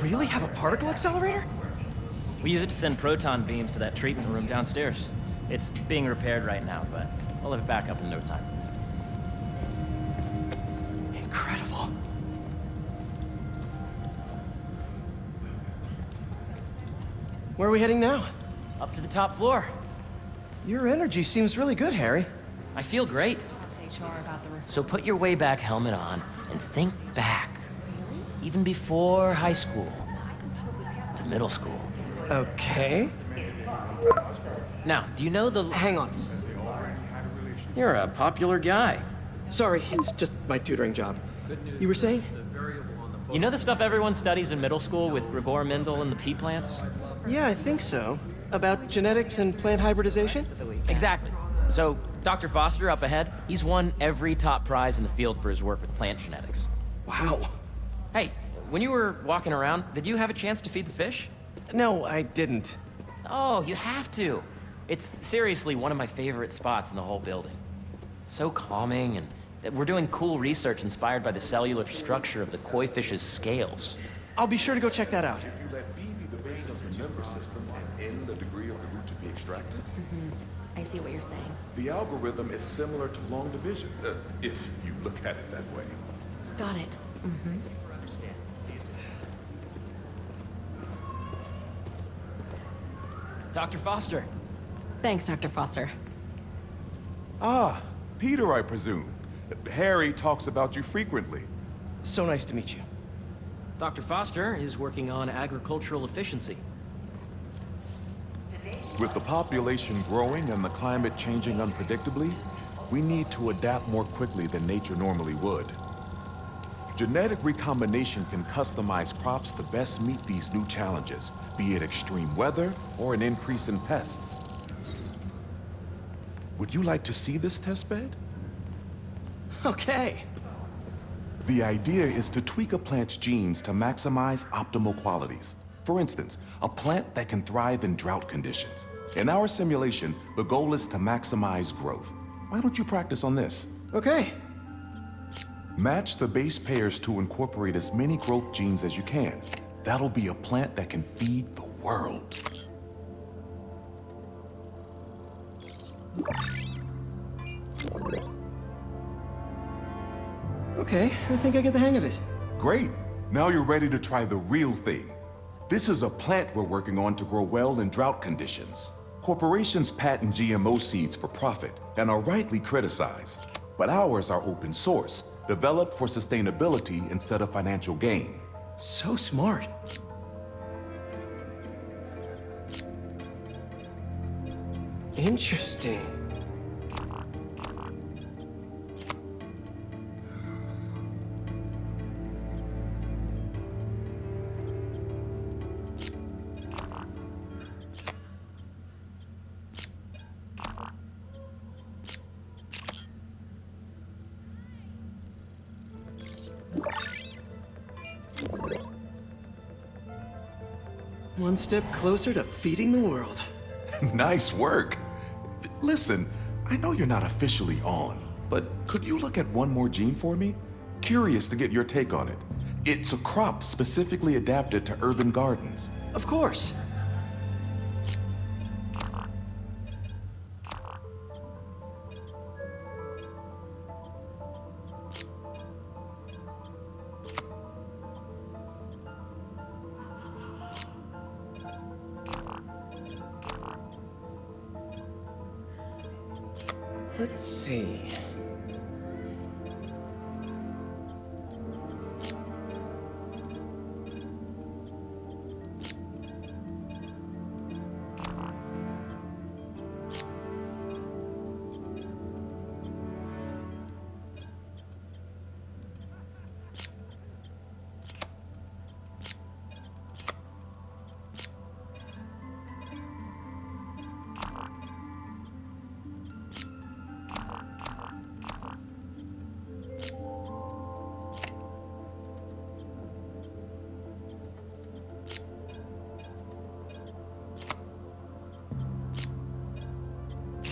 really have a particle accelerator? We use it to send proton beams to that treatment room downstairs. It's being repaired right now, but we'll have it back up in no time. Incredible. Where are we heading now? Up to the top floor. Your energy seems really good, Harry. I feel great. So put your way back helmet on and think back. Even before high school. To middle school. Okay. Now, do you know the... Hang on. You're a popular guy. Sorry, it's just my tutoring job. You were saying? You know the stuff everyone studies in middle school with Gregor Mendel and the pea plants? Yeah, I think so. About genetics and plant hybridization? Exactly. So, Dr. Foster up ahead, he's won every top prize in the field for his work with plant genetics. Wow. Hey, when you were walking around, did you have a chance to feed the fish? No, I didn't. Oh, you have to. It's seriously one of my favorite spots in the whole building. So calming, and we're doing cool research inspired by the cellular structure of the koi fish's scales. I'll be sure to go check that out. If you let B be the base of the member system and N the degree of the root to be extracted, I see what you're saying. the algorithm is similar to long division, if you look at it that way. Got it. Dr. Foster. Thanks, Dr. Foster. Ah, Peter, I presume. Harry talks about you frequently. So nice to meet you. Dr. Foster is working on agricultural efficiency. With the population growing and the climate changing unpredictably, we need to adapt more quickly than nature normally would. Genetic recombination can customize crops to best meet these new challenges, be it extreme weather or an increase in pests. Would you like to see this testbed? Okay. The idea is to tweak a plant's genes to maximize optimal qualities. For instance, a plant that can thrive in drought conditions. In our simulation, the goal is to maximize growth. Why don't you practice on this? Okay. Match the base pairs to incorporate as many growth genes as you can. That'll be a plant that can feed the world. Okay, I think I get the hang of it. Great. Now you're ready to try the real thing. This is a plant we're working on to grow well in drought conditions. Corporations patent GMO seeds for profit and are rightly criticized. But ours are open source, developed for sustainability instead of financial gain. So smart. Interesting. One step closer to feeding the world. Nice work. Listen, I know you're not officially on, but could you look at one more gene for me? Curious to get your take on it. It's a crop specifically adapted to urban gardens. Of course. Let's see.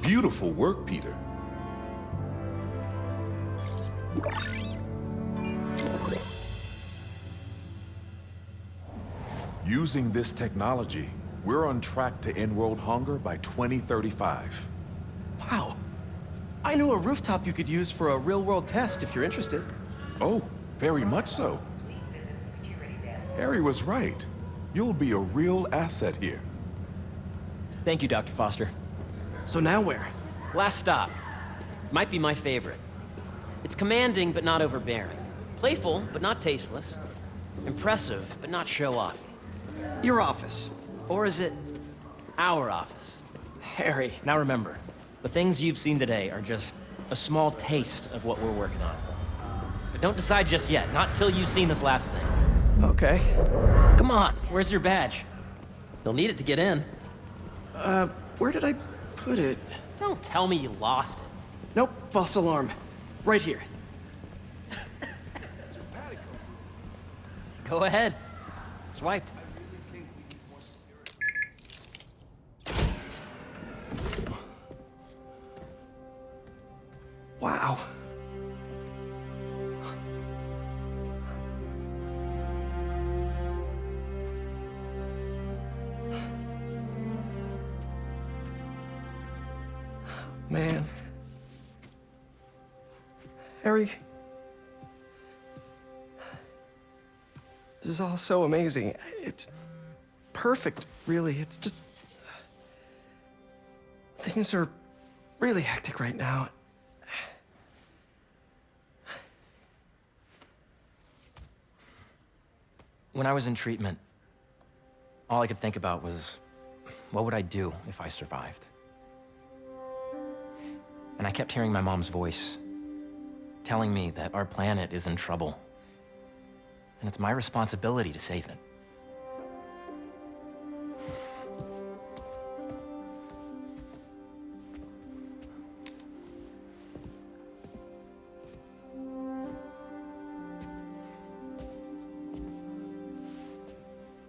Beautiful work, Peter. Using this technology, we're on track to end world hunger by 2035. Wow. I know a rooftop you could use for a real-world test if you're interested. Oh, very much so. Harry was right. You'll be a real asset here. Thank you, Dr. Foster. So now where? Last stop. Might be my favorite. It's commanding, but not overbearing. Playful, but not tasteless. Impressive, but not show-offy. Your office. Or is it our office? Harry. Now remember, the things you've seen today are just a small taste of what we're working on. But don't decide just yet, not till you've seen this last thing. Okay. Come on, where's your badge? You'll need it to get in. Where did I put it? Don't tell me you lost it. Nope, false alarm. Right here. Go ahead. Swipe. Wow. Man. Harry. This is all so amazing. It's perfect, really. It's just... Things are really hectic right now. When I was in treatment, all I could think about was, what would I do if I survived? And I kept hearing my mom's voice, telling me that our planet is in trouble, and it's my responsibility to save it.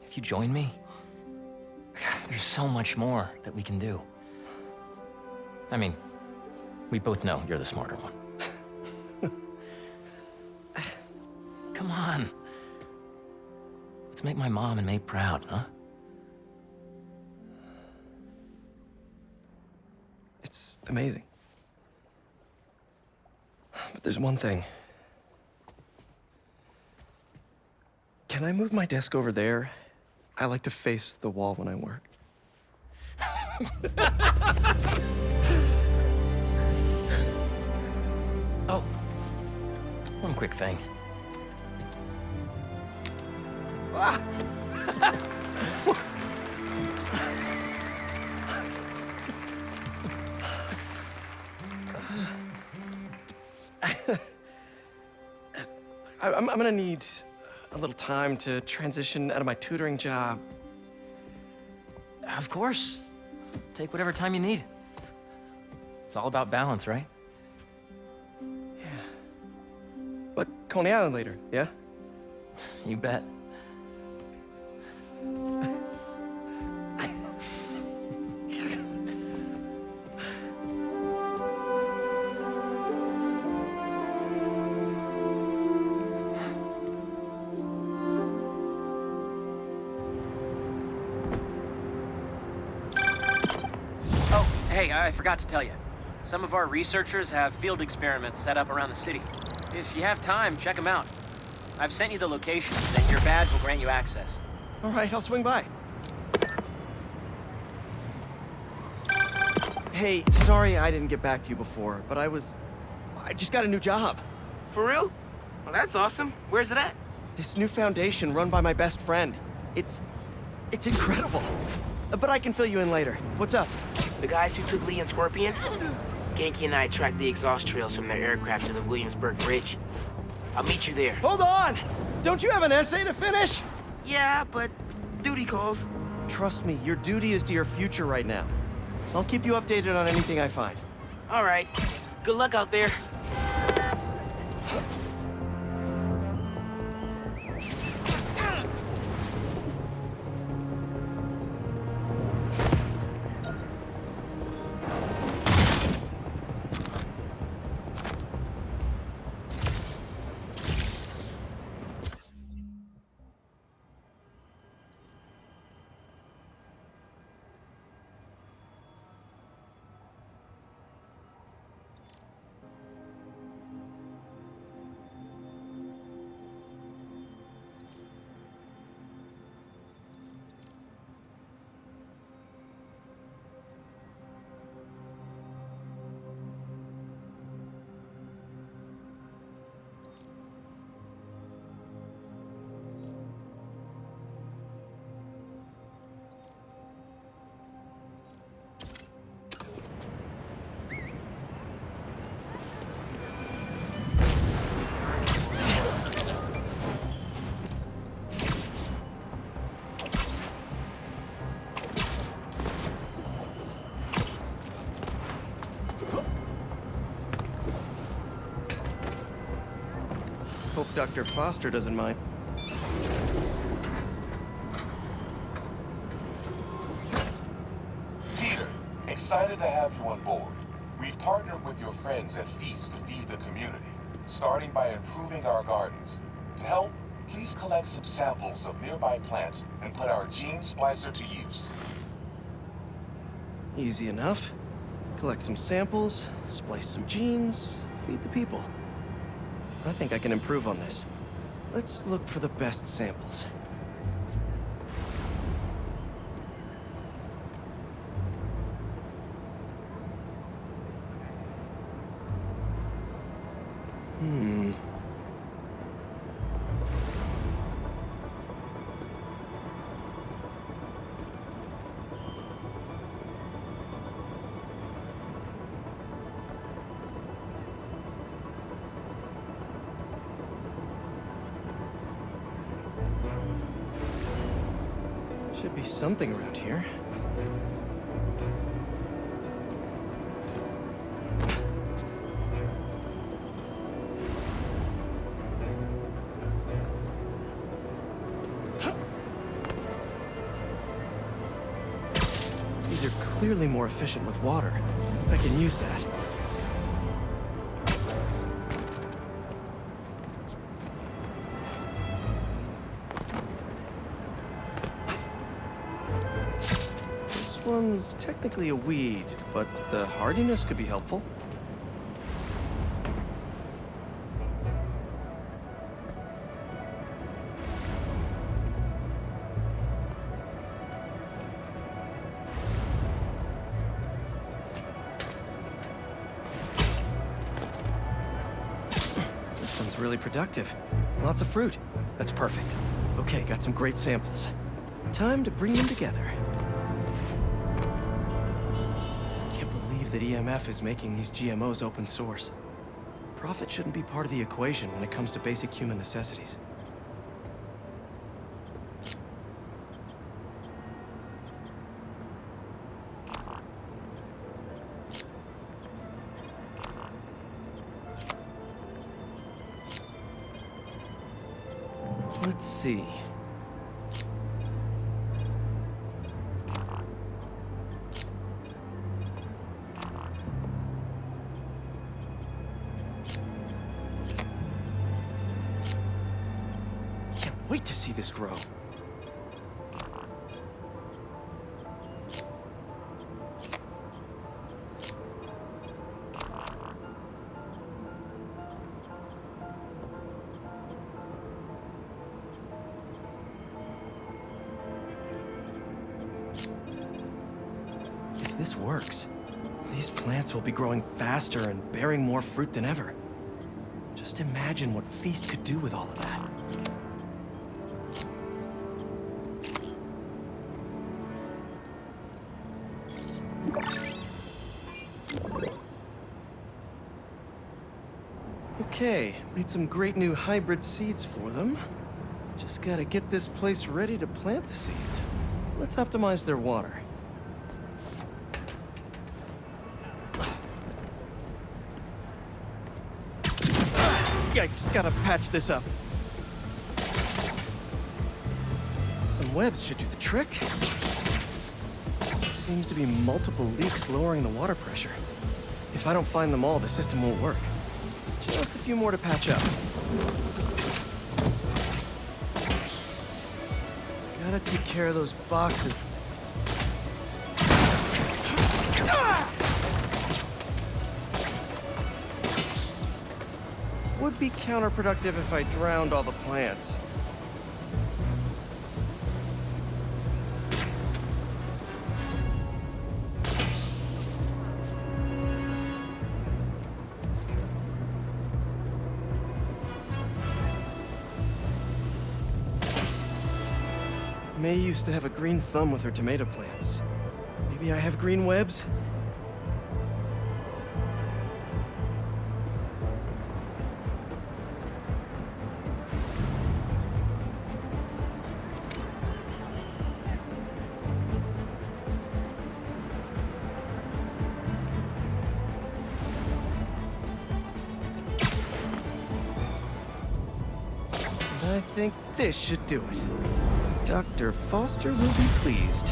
If you join me, there's so much more that we can do. I mean, we both know you're the smarter one. Come on. Let's make my mom and May proud, huh? It's amazing. But there's one thing. Can I move my desk over there? I like to face the wall when I work. Oh, one quick thing. I'm gonna need a little time to transition out of my tutoring job. Of course. Take whatever time you need. It's all about balance, right? But Coney Island later, yeah? You bet. Hey, I forgot to tell you. Some of our researchers have field experiments set up around the city. If you have time, check them out. I've sent you the location, and your badge will grant you access. All right, I'll swing by. Hey, sorry I didn't get back to you before, but I just got a new job. For real? Well, that's awesome. Where's it at? This new foundation run by my best friend. It's incredible. But I can fill you in later. What's up? The guys who took Lee and Scorpion? Genki and I tracked the exhaust trails from their aircraft to the Williamsburg Bridge. I'll meet you there. Hold on! Don't you have an essay to finish? Yeah, but duty calls. Trust me, your duty is to your future right now. I'll keep you updated on anything I find. All right. Good luck out there. Hope Dr. Foster doesn't mind. Peter, excited to have you on board. We've partnered with your friends at Feast to feed the community, starting by improving our gardens. To help, please collect some samples of nearby plants and put our gene splicer to use. Easy enough. Collect some samples, splice some genes, feed the people. I think I can improve on this. Let's look for the best samples. Should be something around here. These are clearly more efficient with water. I can use that. This one's technically a weed, but the hardiness could be helpful. This one's really productive. Lots of fruit. That's perfect. Okay, got some great samples. Time to bring them together. Can't believe that EMF is making these GMOs open source. Profit shouldn't be part of the equation when it comes to basic human necessities. Let's see. Can't wait to see this grow. If this works, these plants will be growing faster and bearing more fruit than ever. Just imagine what Feast could do with all of that. Okay, made some great new hybrid seeds for them. Just gotta get this place ready to plant the seeds. Let's optimize their water. Yikes, gotta patch this up. Some webs should do the trick. Seems to be multiple leaks lowering the water pressure. If I don't find them all, the system won't work. Just a few more to patch up. Gotta take care of those boxes. Would be counterproductive if I drowned all the plants. May used to have a green thumb with her tomato plants. Maybe I have green webs? I think this should do it. Dr. Foster will be pleased.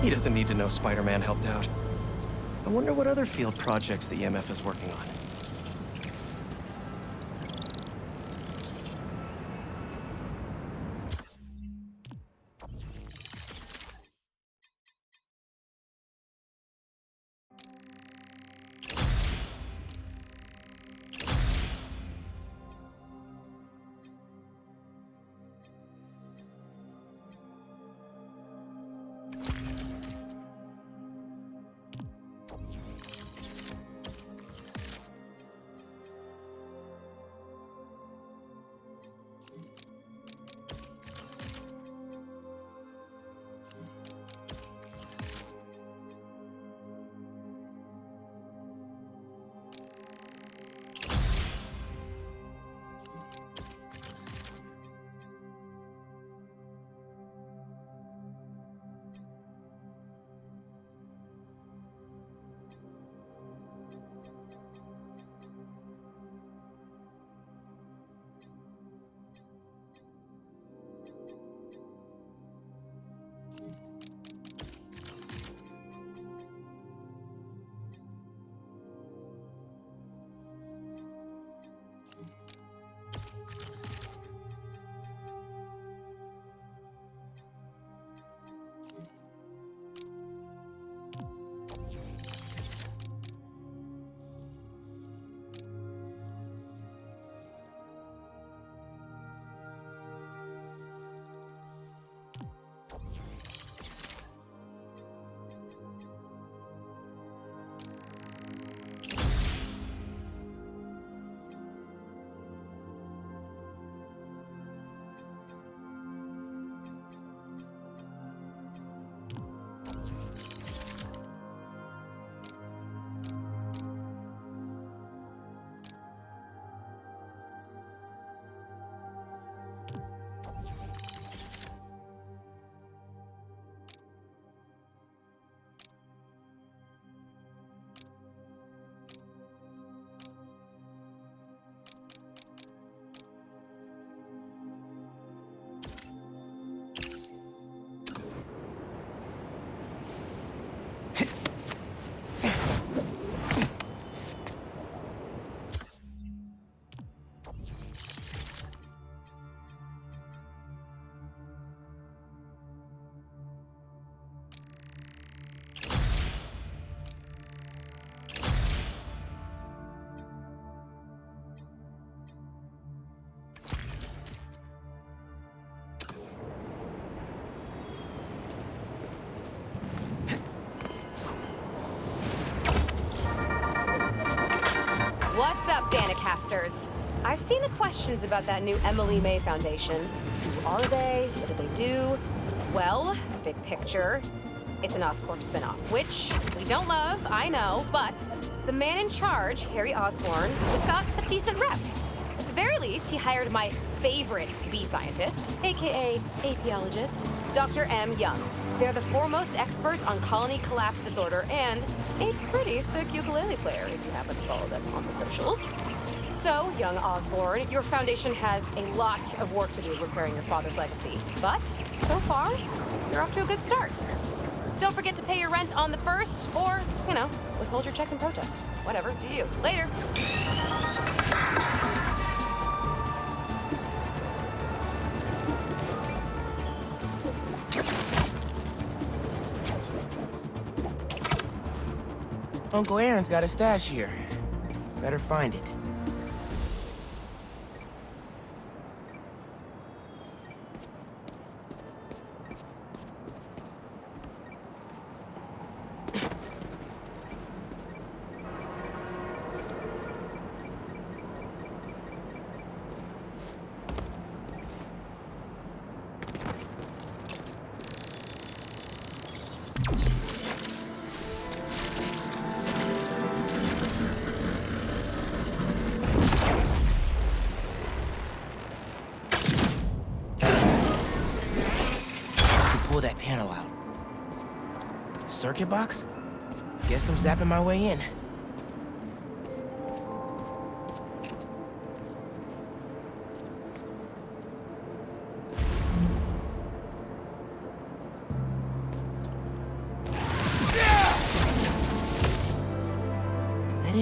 He doesn't need to know Spider-Man helped out. I wonder what other field projects the EMF is working on. What's up, Danicasters? I've seen the questions about that new Emily May Foundation. Who are they? What do they do? Well, big picture, it's an Oscorp spinoff, which we don't love, I know, but the man in charge, Harry Osborn, has got a decent rep. At the very least, he hired my favorite bee scientist, aka apiologist, Dr. M. Young. They're the foremost expert on colony collapse disorder and a pretty sick ukulele player if you happen to follow them on the socials. So, young Osborn, your foundation has a lot of work to do repairing your father's legacy. But, so far, you're off to a good start. Don't forget to pay your rent on the 1st, or, withhold your checks in protest. Whatever, do you. Later. Uncle Aaron's got a stash here. Better find it. Pull that panel out. Circuit box? Guess I'm zapping my way in.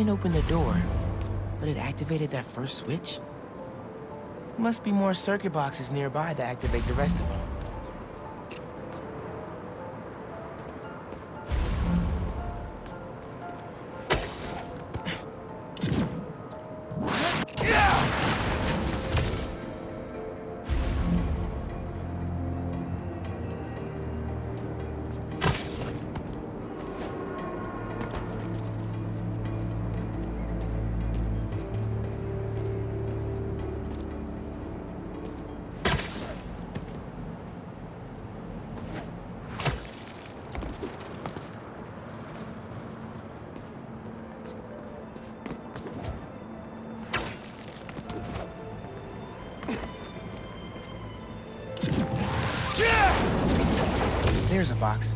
didn't open the door, but it activated that first switch? Must be more circuit boxes nearby that activate the rest of them. There's a box.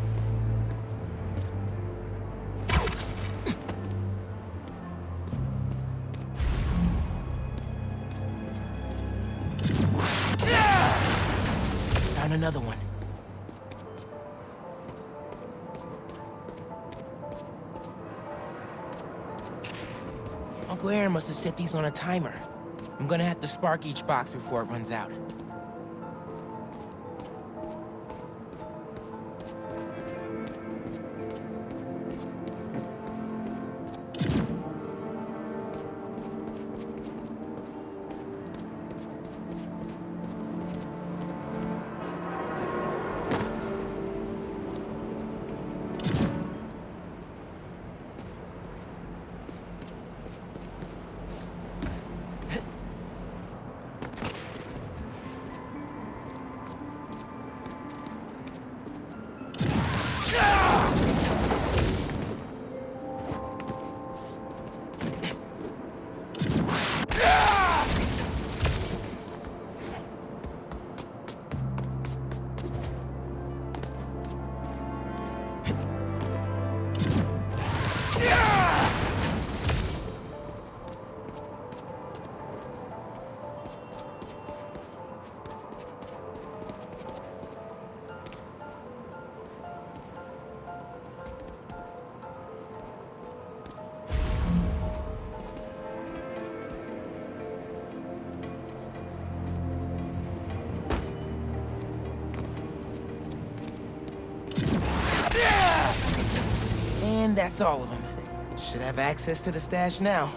Found another one. Uncle Aaron must have set these on a timer. I'm gonna have to spark each box before it runs out. And that's all of them. Should have access to the stash now.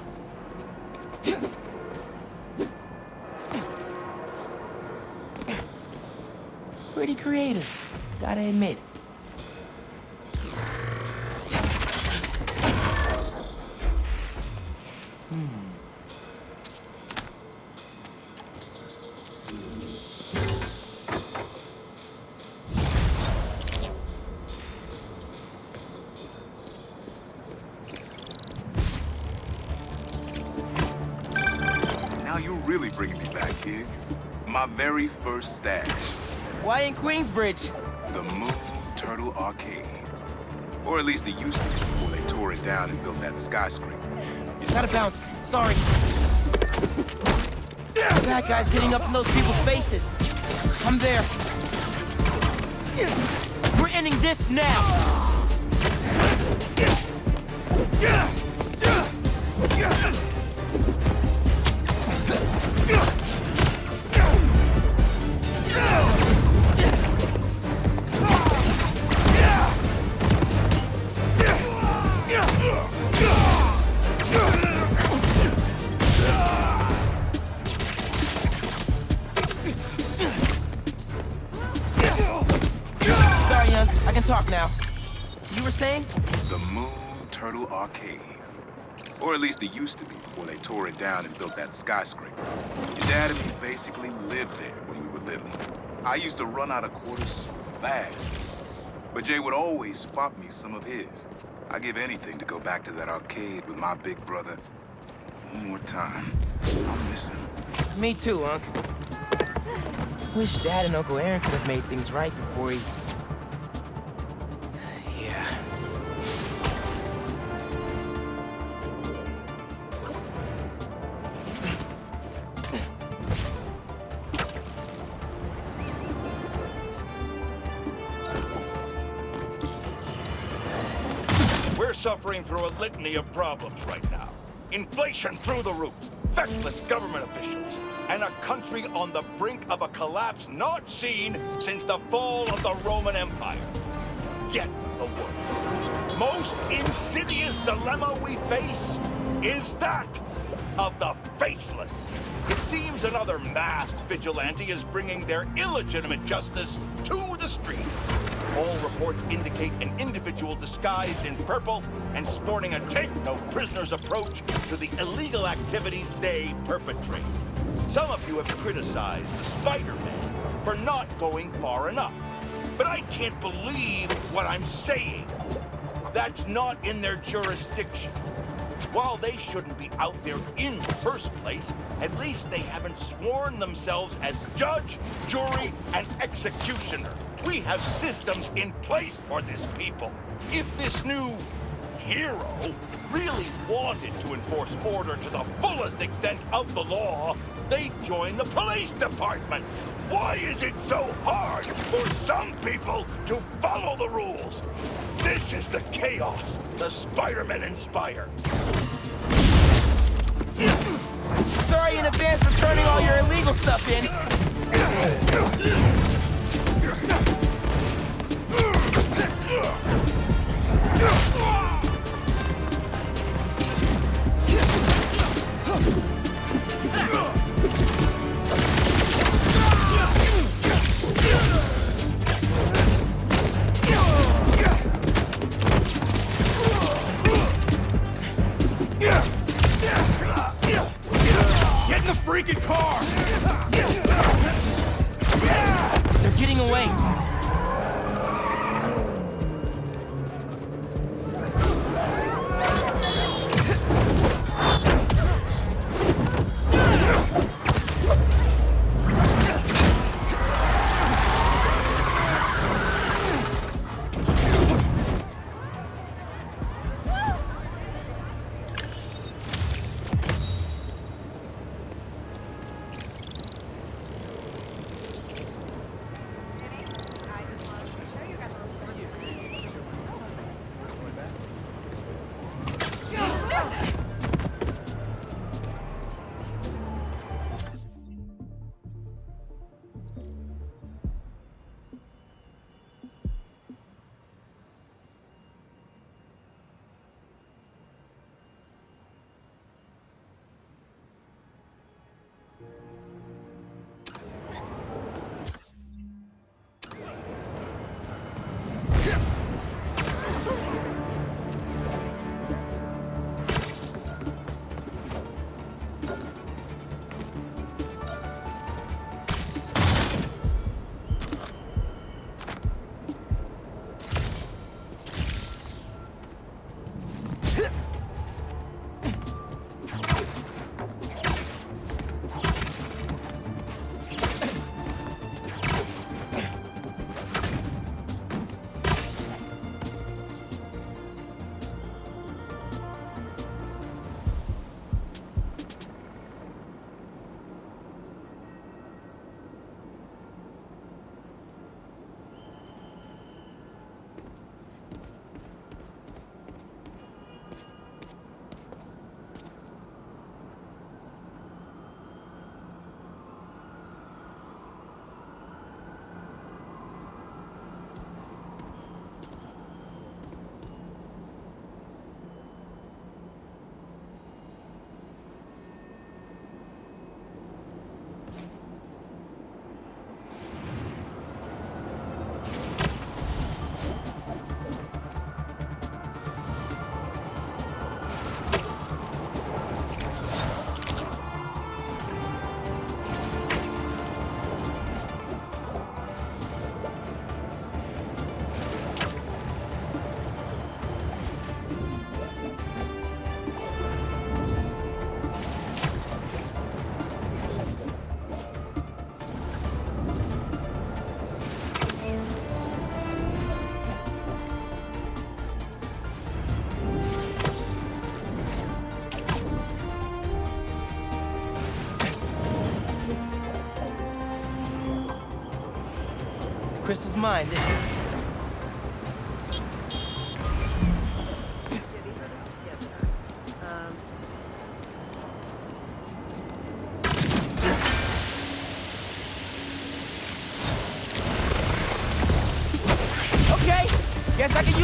Pretty creative, gotta admit. Now you're really bringing me back, kid. My very first stash. Why in Queensbridge? The Moon Turtle Arcade. Or at least it used to be before they tore it down and built that skyscraper. Gotta bounce. Sorry. Bad guys getting up in those people's faces. I'm there. We're ending this now. Sorry, young. I can talk now. You were saying? The Moon Turtle Arcade. Or at least it used to be before they tore it down and built that skyscraper. Your dad and me basically lived there when we were little. I used to run out of quarters so fast. But Jay would always spot me some of his. I'd give anything to go back to that arcade with my big brother one more time. I'll miss him. Me too, Unc. Wish Dad and Uncle Aaron could have made things right before he... Yeah. We're suffering through a litany of problems right now. inflation through the roof, feckless government officials, and a country on the brink of a collapse not seen since the fall of the Roman Empire. Yet the worst, most insidious dilemma we face is that of the faceless. It seems another masked vigilante is bringing their illegitimate justice to the streets. All reports indicate an individual disguised in purple and sporting a take-no-prisoners approach to the illegal activities they perpetrate. Some of you have criticized the Spider-Man for not going far enough. But I can't believe what I'm saying. That's not in their jurisdiction. While they shouldn't be out there in the first place, at least they haven't sworn themselves as judge, jury, and executioner. We have systems in place for this people. If this new hero really wanted to enforce order to the fullest extent of the law, they'd join the police department. Why is it so hard for some people to follow the rules? This is the chaos the Spider-Men inspire. Sorry in advance for turning all your illegal stuff in. Get in the freaking car! They're getting away. Crystal's mine this time.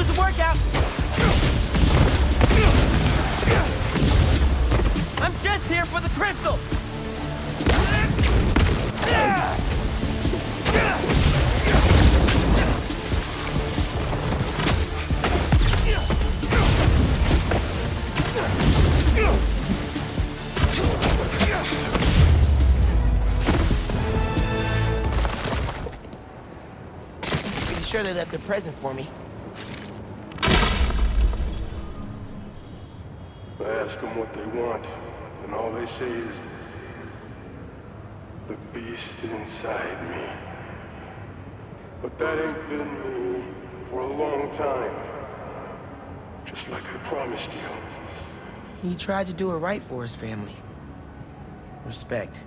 use a workout. I'm just here for the crystal. Pretty sure they left a present for me. I ask them what they want, and all they say is, the beast inside me. But that ain't been me for a long time. Just like I promised you. He tried to do it right for his family. Respect.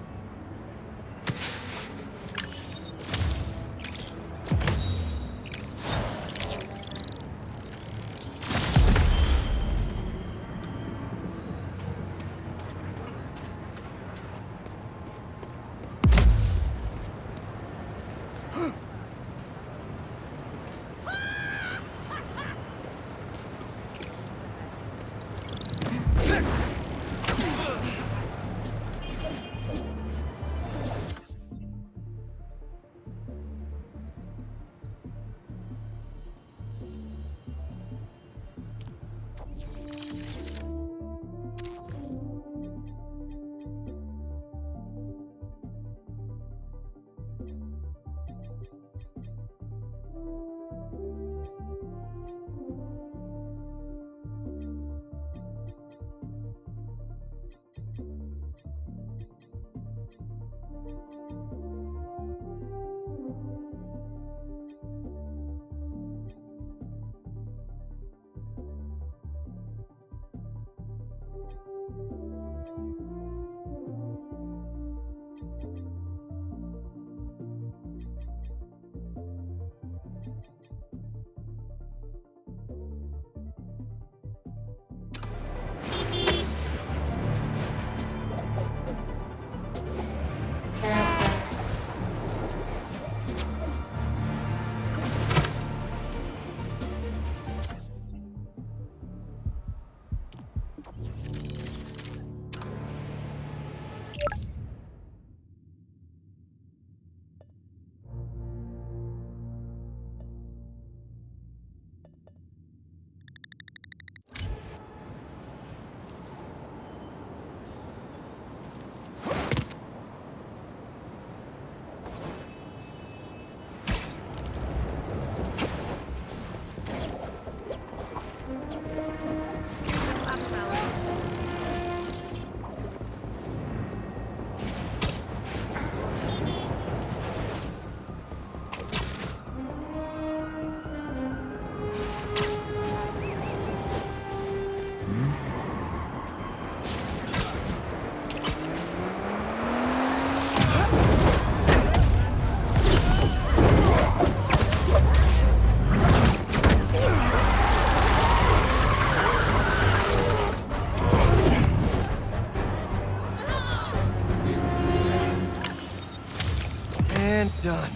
And done.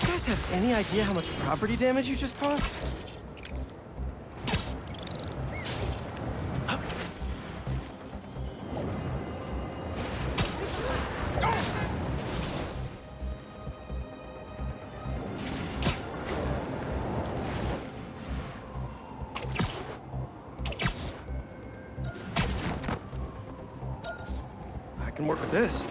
You guys have any idea how much property damage you just caused? I can work with this.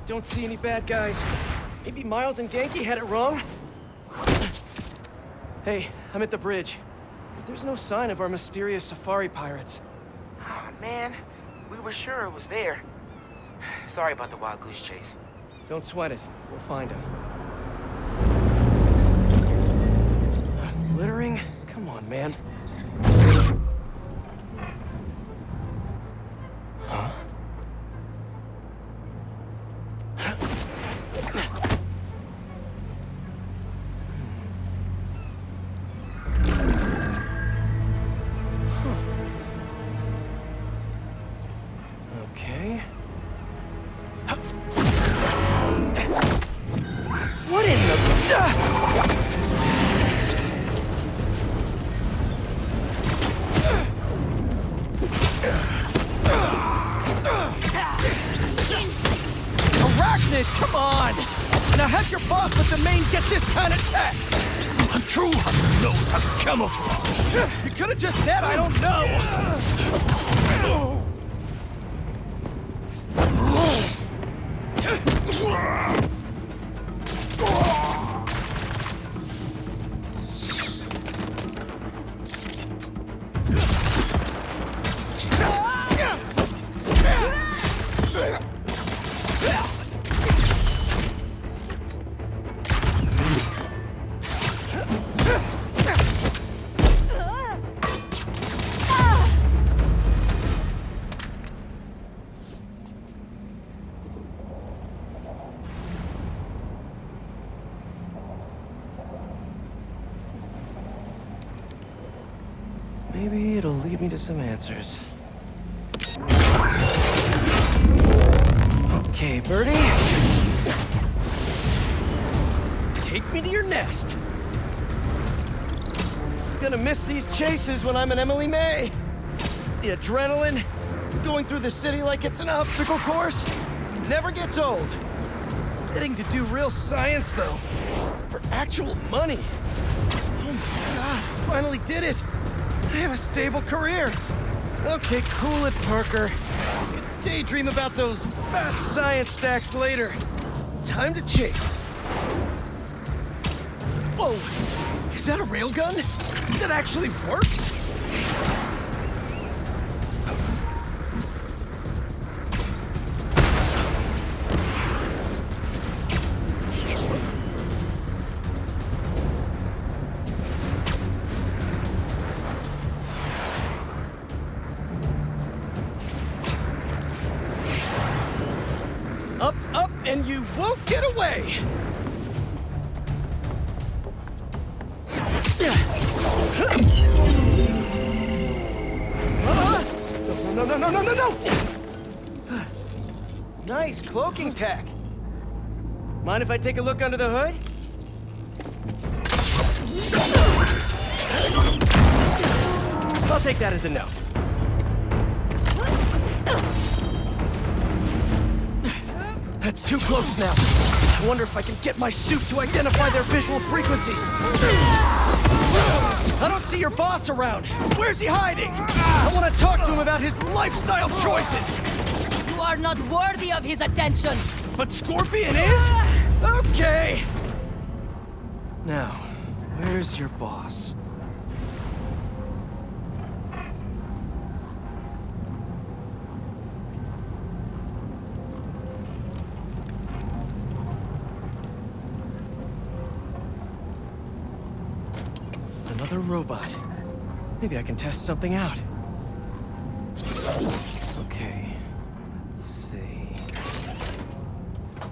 Don't see any bad guys. Maybe Miles and Genki had it wrong? Hey, I'm at the bridge. There's no sign of our mysterious safari pirates. Oh, man. We were sure it was there. Sorry about the wild goose chase. Don't sweat it. We'll find him. Littering? Come on, man. Huh? Okay. What in the... Arachnid, come on! Now have your boss let the main get this kind of tech! A true hunter knows how to camouflage! You could have just said I don't know! Maybe it'll lead me to some answers. Okay, Birdie. Take me to your nest. Gonna miss these chases when I'm an Emily May. The adrenaline, going through the city like it's an obstacle course, never gets old. Getting to do real science, though, for actual money. Oh my God, finally did it. I have a stable career. Okay, cool it, Parker. Daydream about those math science stacks later. Time to chase. Whoa! Is that a railgun? That actually works? Up, up, and you won't get away! No! Nice cloaking tech. Mind if I take a look under the hood? I'll take that as a no. That's too close now. I wonder if I can get my suit to identify their visual frequencies. I don't see your boss around. Where's he hiding? I want to talk to him about his lifestyle choices. You are not worthy of his attention. But Scorpion is? Okay. Now, where's your boss? Another robot. Maybe I can test something out. Okay, let's see.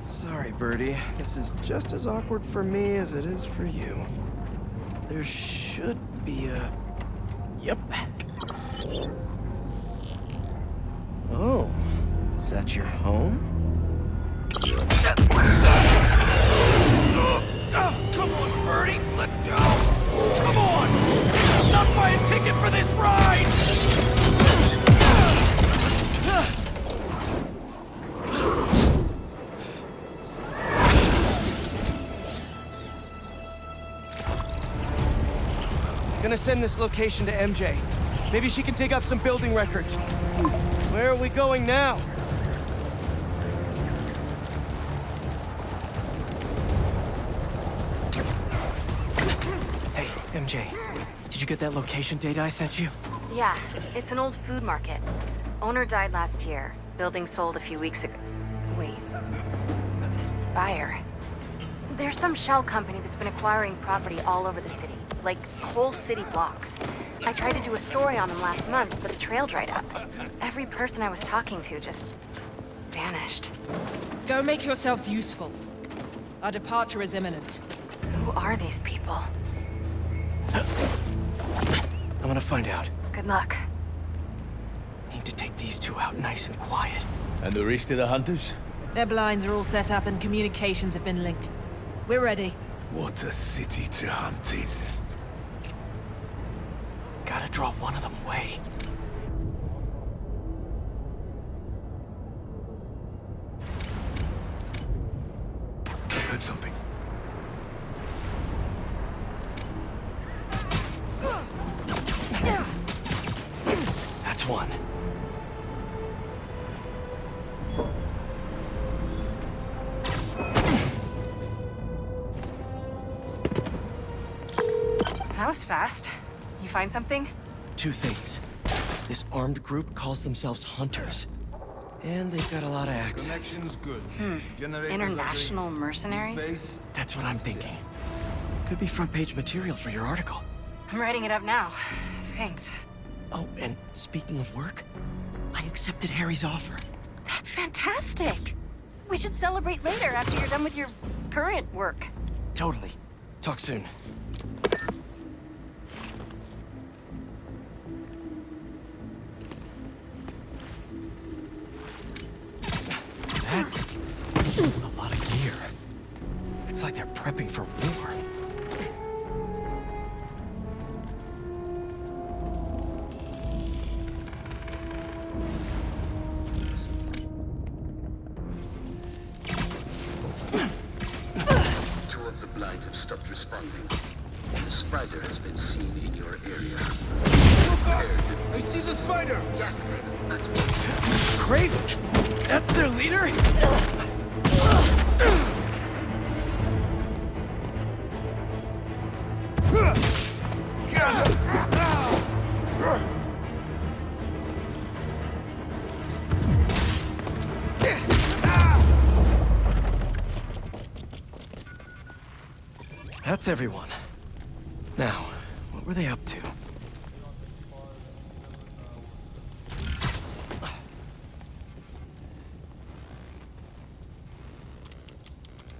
Sorry, Birdie. This is just as awkward for me as it is for you. There should be a... Yep. Oh, is that your home? Oh, come on, Birdie, let go! Come on! I'm not buying a ticket for this ride! Gonna send this location to MJ. Maybe she can dig up some building records. Where are we going now? Jay, did you get that location data I sent you? Yeah, it's an old food market. Owner died last year. Building sold a few weeks ago. Wait. This buyer. There's some shell company that's been acquiring property all over the city. Like, whole city blocks. I tried to do a story on them last month, but the trail dried up. Every person I was talking to just vanished. Go make yourselves useful. Our departure is imminent. Who are these people? I'm gonna find out. Good luck. Need to take these two out nice and quiet. And the rest of the hunters? Their blinds are all set up and communications have been linked. We're ready. What a city to hunt in. Gotta draw one of them away. I heard something. That's one. That was fast. You find something? Two things. This armed group calls themselves Hunters. And they've got a lot of access. Connection's good. International mercenaries? That's what I'm thinking. Could be front page material for your article. I'm writing it up now. Thanks. Oh, and speaking of work, I accepted Harry's offer. That's fantastic. We should celebrate later after you're done with your current work. Totally. Talk soon. That's a lot of gear. It's like they're prepping for war. Two of the blinds have stopped responding. The spider has been seen in your area. I see the spider! Yes, Kraven! That's their leader? That's everyone. Now, what were they up to?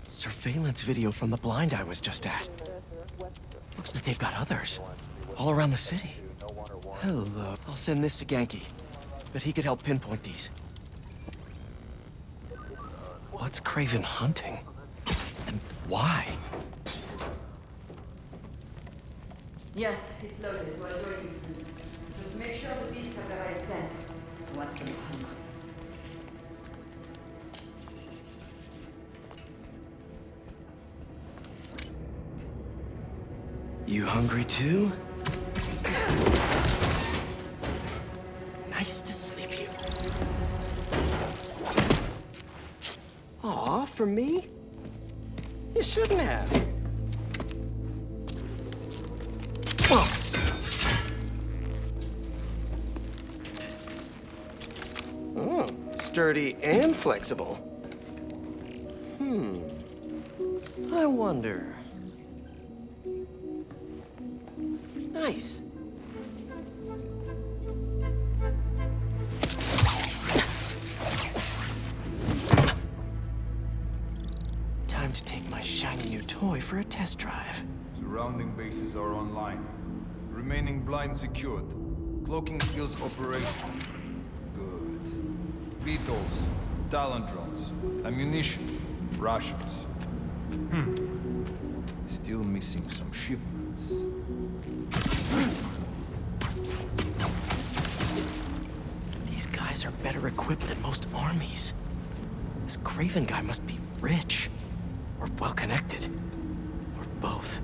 Surveillance video from the blind I was just at. Looks like they've got others. All around the city. Hello. I'll send this to Genki. But he could help pinpoint these. What's Kraven hunting? And why? Yes, it's loaded. We'll join you soon. Just make sure the beasts have the right scent. What's in hungry? You hungry too? Nice to sleep you. Aw, for me? You shouldn't have. Oh, sturdy and flexible. I wonder. Nice. Time to take my shiny new toy for a test drive. Surrounding bases are online. Remaining blind secured. Cloaking skills operational. Good. Beetles, Talon drones, ammunition, rations. Still missing some shipments. These guys are better equipped than most armies. This Kraven guy must be rich. Or well-connected. Or both.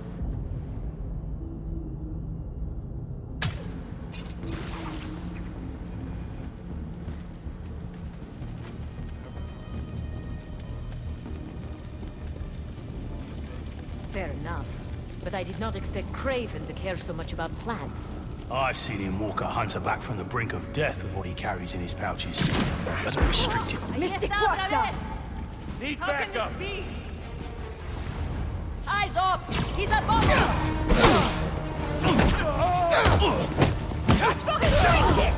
Fair enough. but I did not expect Craven to care so much about plants. I've seen him walk a hunter back from the brink of death with what he carries in his pouches. Doesn't restrict him. Mystic Quasa! Need backup! Eyes up! He's above us! Catch fucking train kick!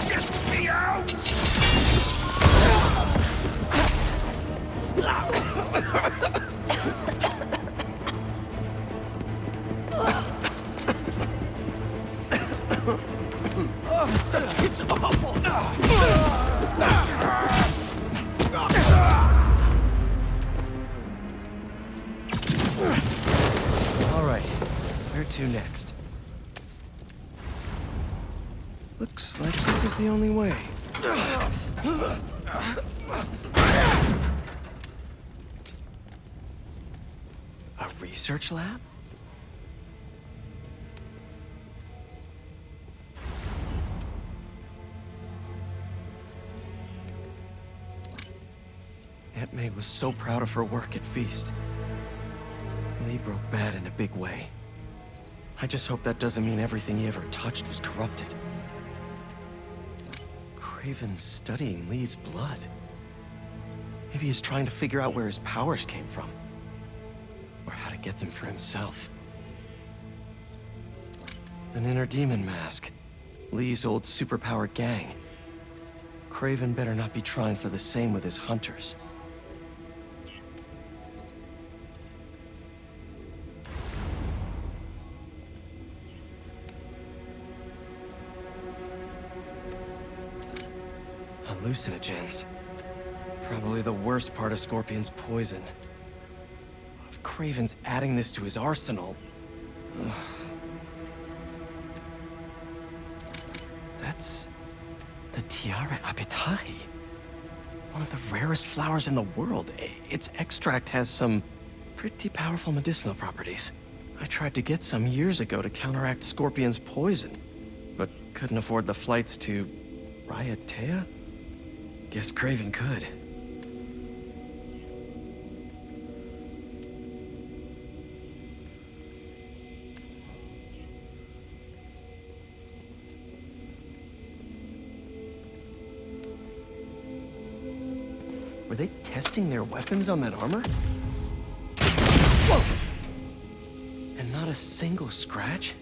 Get me out! Oh, it's so tastes awful. All right, where to next? Looks like this is the only way. A research lab? Aunt May was so proud of her work at Feast. Lee broke bad in a big way. I just hope that doesn't mean everything he ever touched was corrupted. Craven's studying Lee's blood. Maybe he's trying to figure out where his powers came from. Or how to get them for himself. An inner demon mask. Lee's old superpowered gang. Craven better not be trying for the same with his hunters. Hallucinogens. Probably the worst part of Scorpion's poison. If Craven's adding this to his arsenal... Ugh. That's... the Tiara Apitai. One of the rarest flowers in the world. Its extract has some pretty powerful medicinal properties. I tried to get some years ago to counteract Scorpion's poison, but couldn't afford the flights to... Raiatea? Guess Craven could. Were they testing their weapons on that armor? Whoa! And not a single scratch?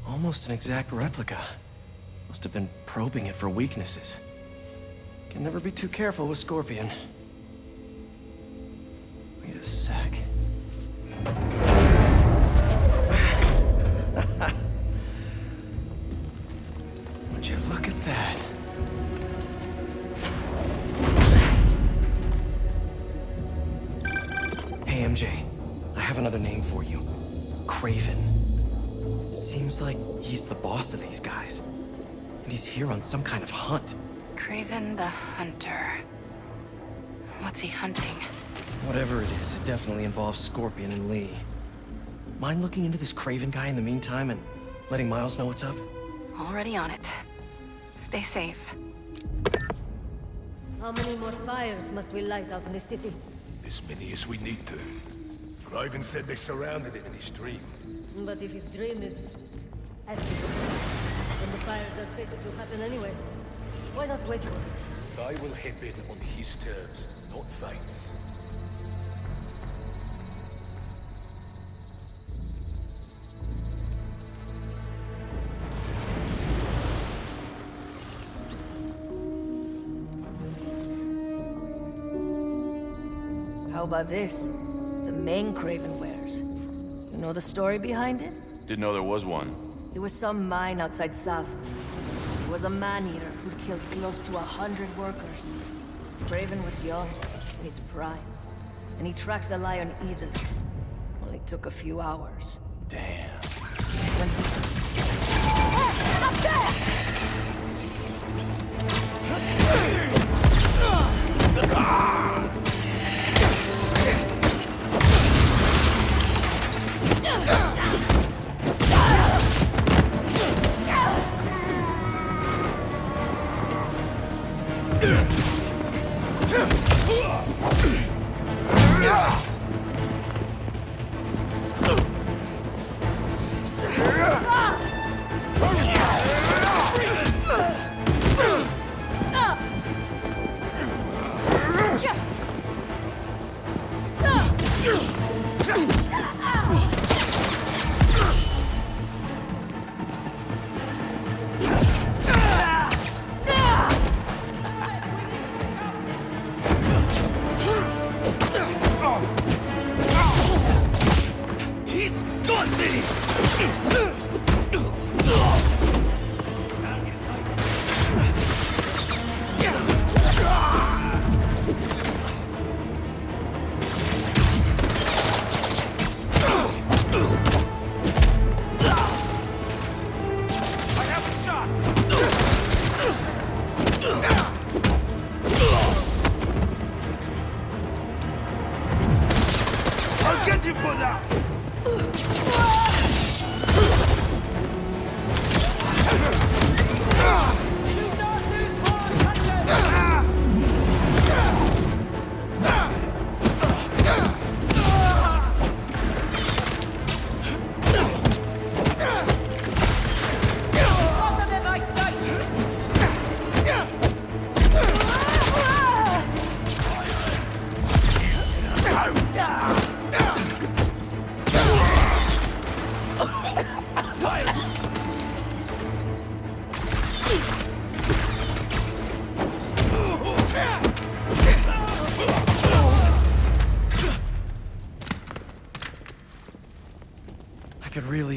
Almost an exact replica. Must have been probing it for weaknesses. Can never be too careful with Scorpion. Wait a sec. Would you look at that? Hey, MJ. I have another name for you. Craven. Seems like he's the boss of these guys. And he's here on some kind of hunt. Craven the Hunter. What's he hunting? Whatever it is, it definitely involves Scorpion and Lee. Mind looking into this Craven guy in the meantime and letting Miles know what's up? Already on it. Stay safe. How many more fires must we light out in the city? As many as we need to. Craven said they surrounded him in his dream. But if his dream is active, then the fires are fated to happen anyway. Why not wait for it? I will hit in on his terms, not Fate's. How about this? The main Craven wears. You know the story behind it? Didn't know there was one. It was some mine outside Sav. He was a man-eater who'd killed close to 100 workers. Craven was young, in his prime, and he tracked the lion easily. Only took a few hours. Damn. When he... Up there!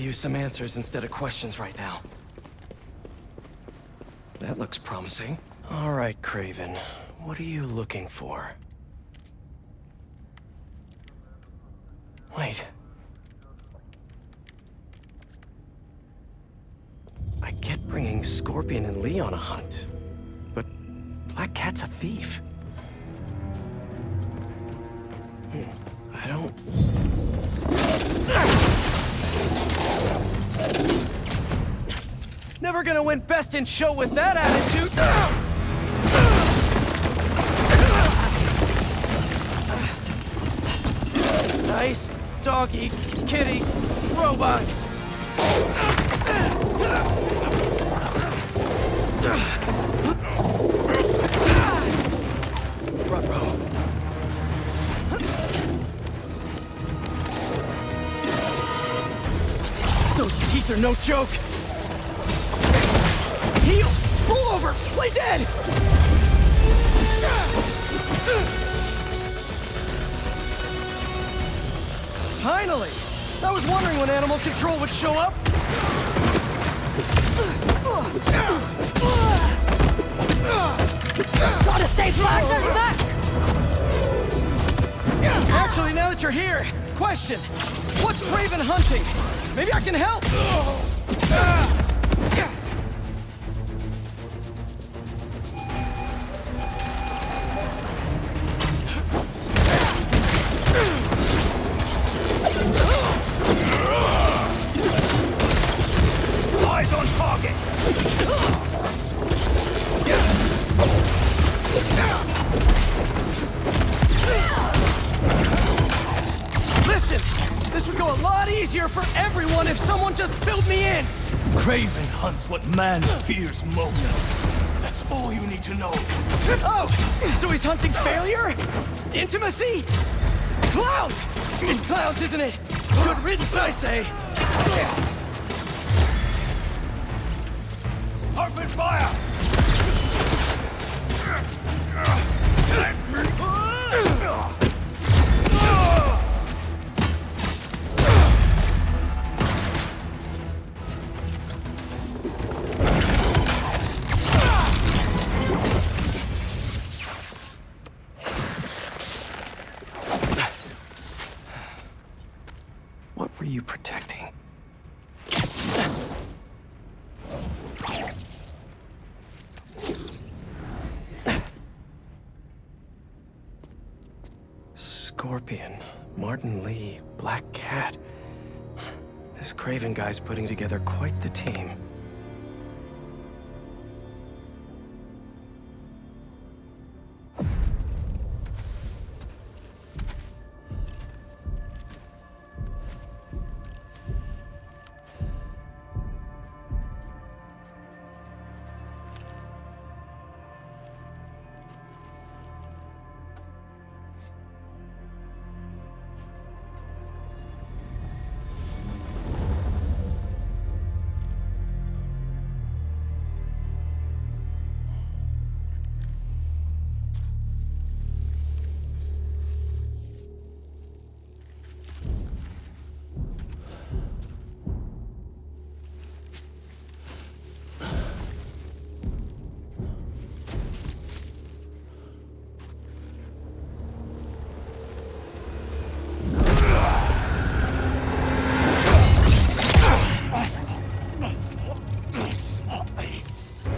use some answers instead of questions right now. That looks promising. All right, Kraven. What are you looking for? Wait. I get bringing Scorpion and Lee on a hunt, but Black Cat's a thief. I don't... Never gonna win Best in Show with that attitude! Nice doggy, kitty, robot! Ruh-roh. Those teeth are no joke! Heal! Pull over! Play dead! Finally! I was wondering when Animal Control would show up! Gotta stay flat! They're back! Actually, now that you're here, question. What's Kraven hunting? Maybe I can help! Eyes on target! Listen! This would go a lot easier for everyone if someone just filled me in! Kraven hunts what man fears most. That's all you need to know. Oh! So he's hunting failure? Intimacy? Clowns! It's clowns, isn't it? Good riddance, I say! Open fire! What were you protecting? Scorpion, Martin Lee, Black Cat. This Kraven guy's putting together quite the team.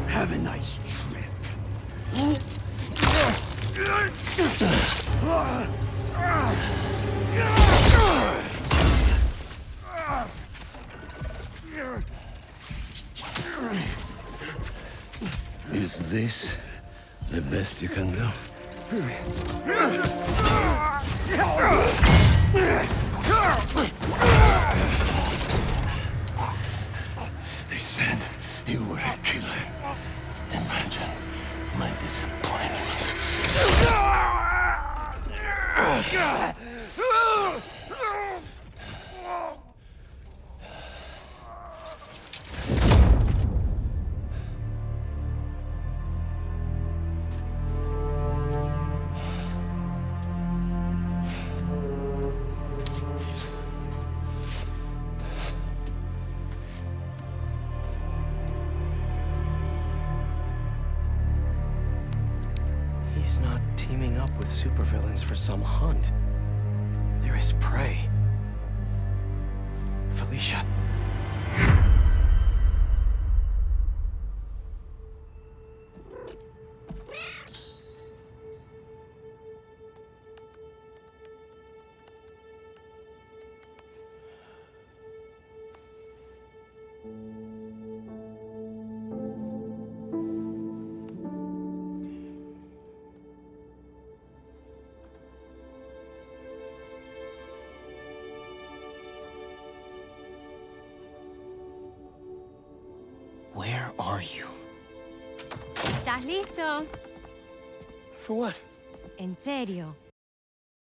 Have a nice trip. Is this the best you can do? They said you were a killer. Imagine my disappointment. He's not teaming up with supervillains for some hunt. They're his prey. Felicia. Where are you? ¿Estás listo? For what? En serio.